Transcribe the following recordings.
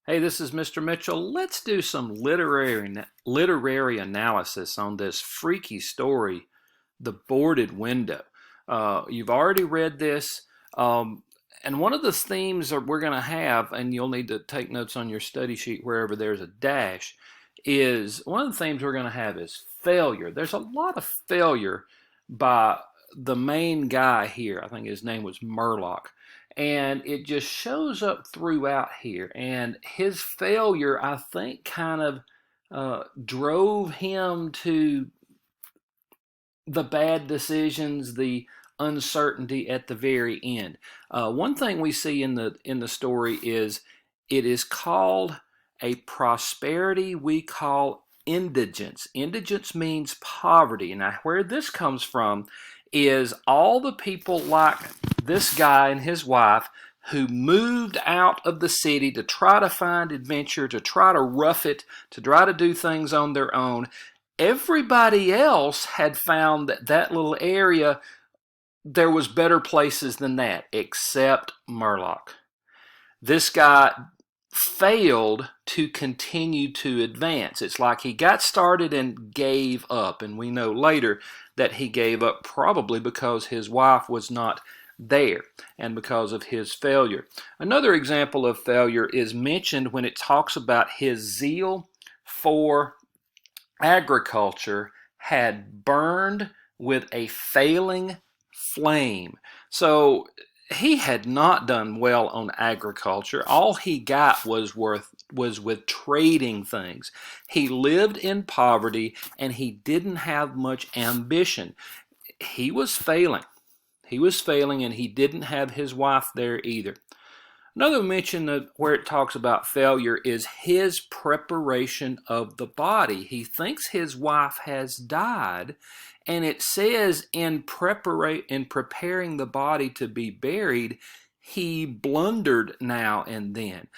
Hey, this is Mr. Mitchell. Let's do some literary analysis on this freaky story, The Boarded Window. You've already read this, and one of the themes that we're going to have, and you'll need to take notes on your study sheet wherever there's a dash, is one of the themes we're going to have is failure. There's a lot of failure by the main guy here. I think his name was Murlock, and it just shows up throughout here. And his failure, I think, kind of drove him to the bad decisions, the uncertainty at the very end. One thing we see in the story is it is called a prosperity we call indigence. Indigence means poverty. Now, where this comes from is all the people like this guy and his wife who moved out of the city to try to find adventure, to try to rough it, to try to do things on their own. Everybody else had found that that little area, there was better places than that, except Murlock. This guy failed to continue to advance. It's like he got started and gave up, and we know later that he gave up probably because his wife was not there and because of his failure. Another example of failure is mentioned when it talks about his zeal for agriculture had burned with a failing flame. So he had not done well on agriculture. All he got was with trading things. He lived in poverty and he didn't have much ambition. He was failing. He was failing, and he didn't have his wife there either. Another mention where it talks about failure is his preparation of the body. He thinks his wife has died, and it says in preparing the body to be buried, he blundered now and then.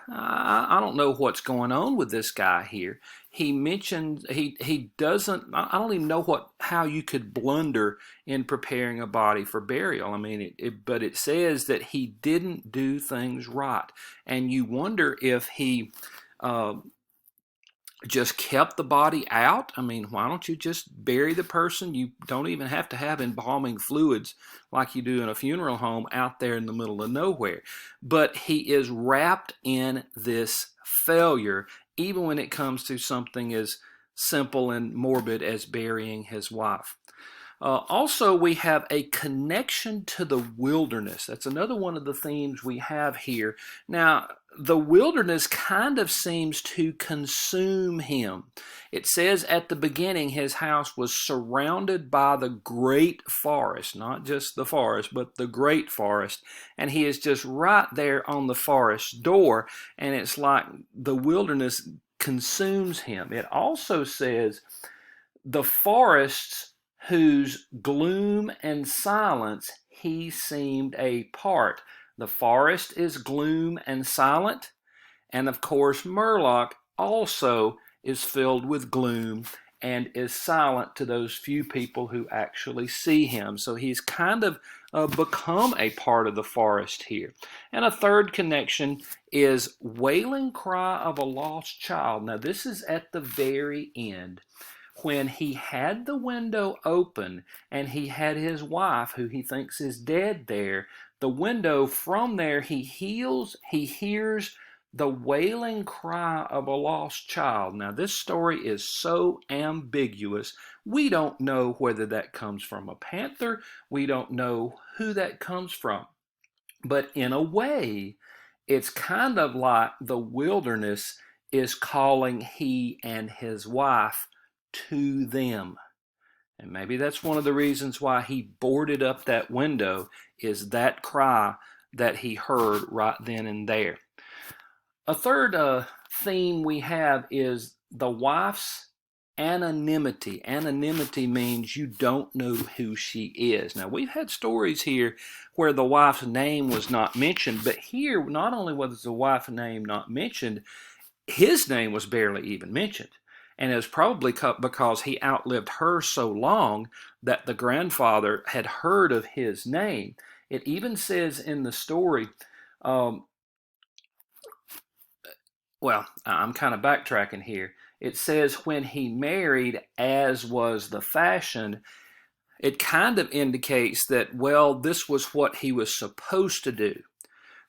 I don't know what's going on with this guy here. He mentioned he doesn't. I don't even know how you could blunder in preparing a body for burial. I mean, but it says that he didn't do things right, and you wonder if he just kept the body out. I mean, why don't you just bury the person? You don't even have to have embalming fluids like you do in a funeral home out there in the middle of nowhere. But he is wrapped in this failure, even when it comes to something as simple and morbid as burying his wife. Also, we have a connection to the wilderness. That's another one of the themes we have here. Now, the wilderness kind of seems to consume him. It says at the beginning his house was surrounded by the great forest, not just the forest, but the great forest. And he is just right there on the forest door, and it's like the wilderness consumes him. It also says the forests whose gloom and silence he seemed a part. The forest is gloom and silent, and of course Murlock also is filled with gloom and is silent to those few people who actually see him. So he's kind of become a part of the forest here. And a third connection is wailing cry of a lost child. Now this is at the very end, when he had the window open and he had his wife, who he thinks is dead, there. The window, from there, he hears the wailing cry of a lost child. Now, this story is so ambiguous. We don't know whether that comes from a panther. We don't know who that comes from. But in a way, it's kind of like the wilderness is calling he and his wife to them. And maybe that's one of the reasons why he boarded up that window, is that cry that he heard right then and there. A third theme we have is the wife's anonymity. Anonymity means you don't know who she is. Now, we've had stories here where the wife's name was not mentioned, but here, not only was the wife's name not mentioned, his name was barely even mentioned. And it was probably because he outlived her so long that the grandfather had heard of his name. It even says in the story, um, Well, I'm kind of backtracking here. It says when he married, as was the fashion, it kind of indicates that, well, this was what he was supposed to do.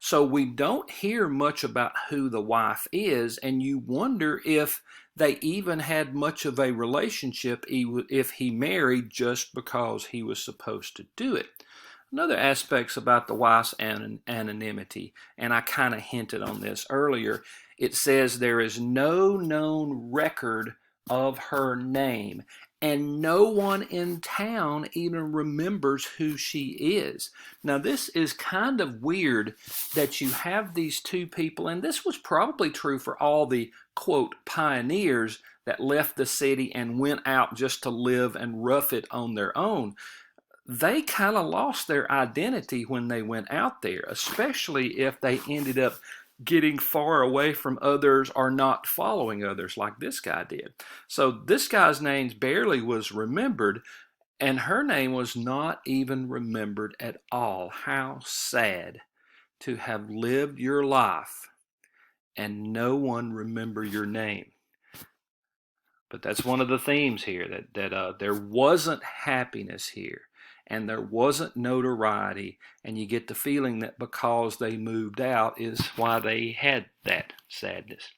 So we don't hear much about who the wife is, and you wonder if they even had much of a relationship if he married just because he was supposed to do it. Another aspects about the wife's anonymity, and I kind of hinted on this earlier, it says there is no known record of her name, and no one in town even remembers who she is. Now, this is kind of weird that you have these two people, and this was probably true for all the quote pioneers that left the city and went out just to live and rough it on their own. They kind of lost their identity when they went out there, especially if they ended up getting far away from others or not following others like this guy did. So this guy's name barely was remembered, and her name was not even remembered at all. How sad to have lived your life and no one remember your name. But that's one of the themes here, that there wasn't happiness here, and there wasn't notoriety, and you get the feeling that because they moved out is why they had that sadness.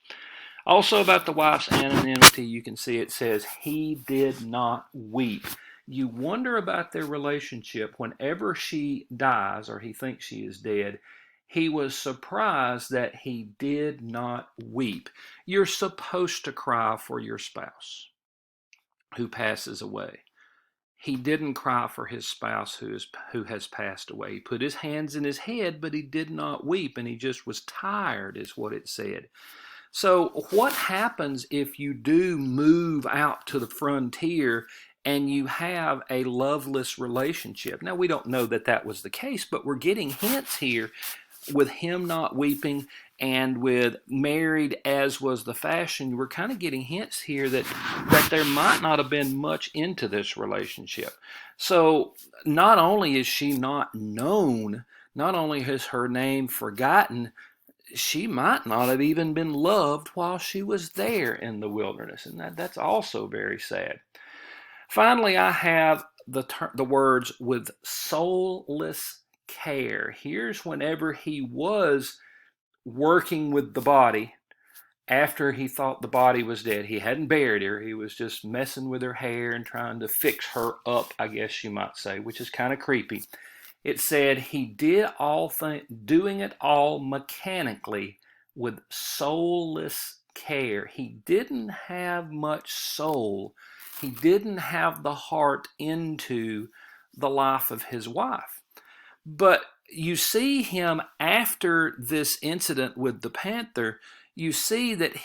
Also about the wife's anonymity, you can see it says he did not weep. You wonder about their relationship. Whenever she dies or he thinks she is dead, he was surprised that he did not weep. You're supposed to cry for your spouse who passes away. He didn't cry for his spouse who has passed away. He put his hands in his head, but he did not weep, and he just was tired, is what it said. So what happens if you do move out to the frontier and you have a loveless relationship? Now, we don't know that that was the case, but we're getting hints here with him not weeping and with married as was the fashion. We're kind of getting hints here that there might not have been much into this relationship. So not only is she not known, not only is her name forgotten, she might not have even been loved while she was there in the wilderness, and that's also very sad. Finally, I have the words with soulless care. Here's whenever he was working with the body after he thought the body was dead. He hadn't buried her. He was just messing with her hair and trying to fix her up, I guess you might say, which is kind of creepy. It said he did doing it all mechanically with soulless care. He didn't have much soul. He didn't have the heart into the life of his wife. But you see him after this incident with the panther, you see that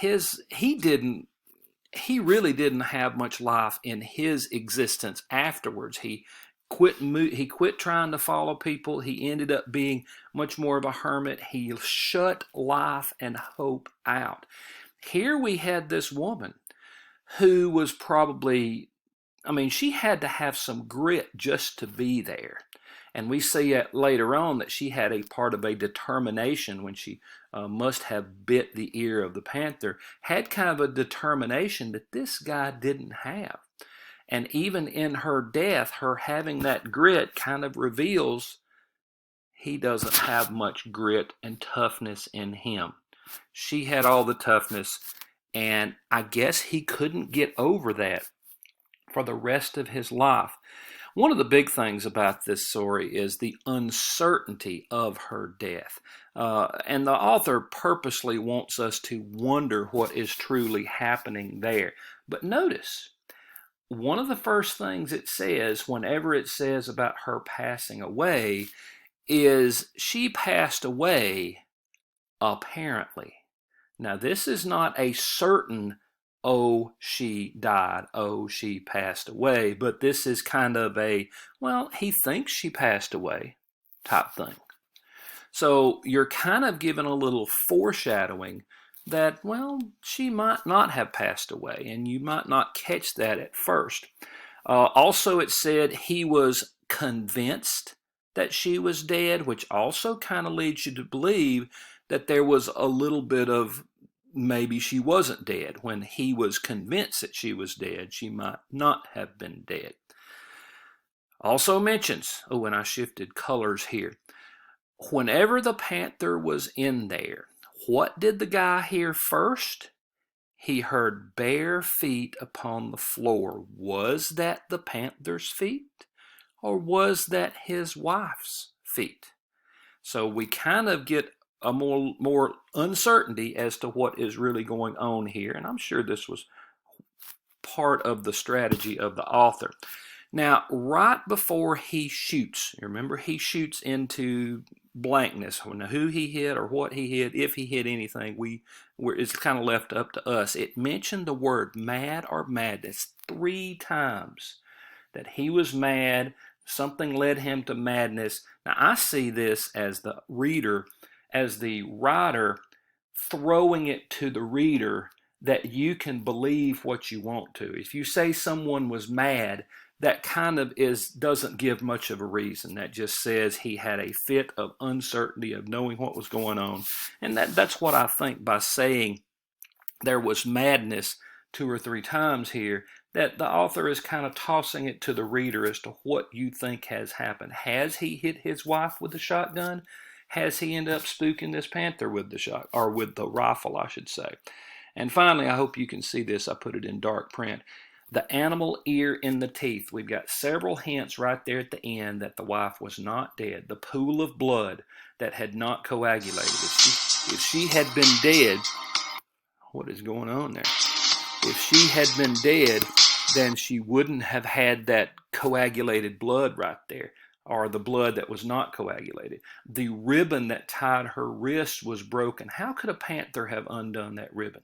he really didn't have much life in his existence afterwards. He quit trying to follow people. He ended up being much more of a hermit. He shut life and hope out. Here we had this woman who was probably, I mean, she had to have some grit just to be there. And we see it later on that she had a part of a determination when she must have bit the ear of the panther, had kind of a determination that this guy didn't have. And even in her death, her having that grit kind of reveals he doesn't have much grit and toughness in him. She had all the toughness, and I guess he couldn't get over that for the rest of his life. One of the big things about this story is the uncertainty of her death. And the author purposely wants us to wonder what is truly happening there. But notice, one of the first things it says whenever it says about her passing away is she passed away apparently. Now, this is not a certain, oh, she died, oh, she passed away, but this is kind of a, well, he thinks she passed away type thing. So you're kind of given a little foreshadowing that, well, she might not have passed away, and you might not catch that at first. Also, it said he was convinced that she was dead, which also kind of leads you to believe that there was a little bit of maybe she wasn't dead. When he was convinced that she was dead, she might not have been dead. Also mentions, oh, and I shifted colors here. Whenever the panther was in there, what did the guy hear first? He heard bare feet upon the floor. Was that the panther's feet? Or was that his wife's feet? So we kind of get a more uncertainty as to what is really going on here. And I'm sure this was part of the strategy of the author. Now, right before he shoots, remember he shoots into blankness. Now, who he hit or what he hit, if he hit anything, it's kind of left up to us. It mentioned the word mad or madness 3 times, that he was mad, something led him to madness. Now, I see this as the reader, as the writer throwing it to the reader that you can believe what you want to. If you say someone was mad, that kind of doesn't give much of a reason. That just says he had a fit of uncertainty of knowing what was going on. And that's what I think by saying there was madness 2 or 3 times here, that the author is kind of tossing it to the reader as to what you think has happened. Has he hit his wife with the shotgun? Has he ended up spooking this panther with the shot, or with the rifle, I should say? And finally, I hope you can see this. I put it in dark print. The animal ear in the teeth. We've got several hints right there at the end that the wife was not dead. The pool of blood that had not coagulated. If she had been dead, what is going on there? If she had been dead, then she wouldn't have had that coagulated blood right there, or the blood that was not coagulated. The ribbon that tied her wrist was broken. How could a panther have undone that ribbon?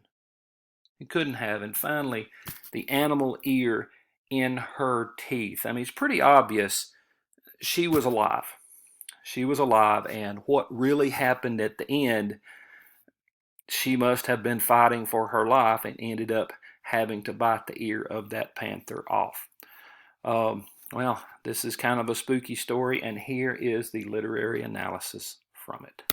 It couldn't have. And finally, the animal ear in her teeth. I mean, it's pretty obvious she was alive. She was alive, and what really happened at the end, she must have been fighting for her life and ended up having to bite the ear of that panther off. Well, this is kind of a spooky story, and here is the literary analysis from it.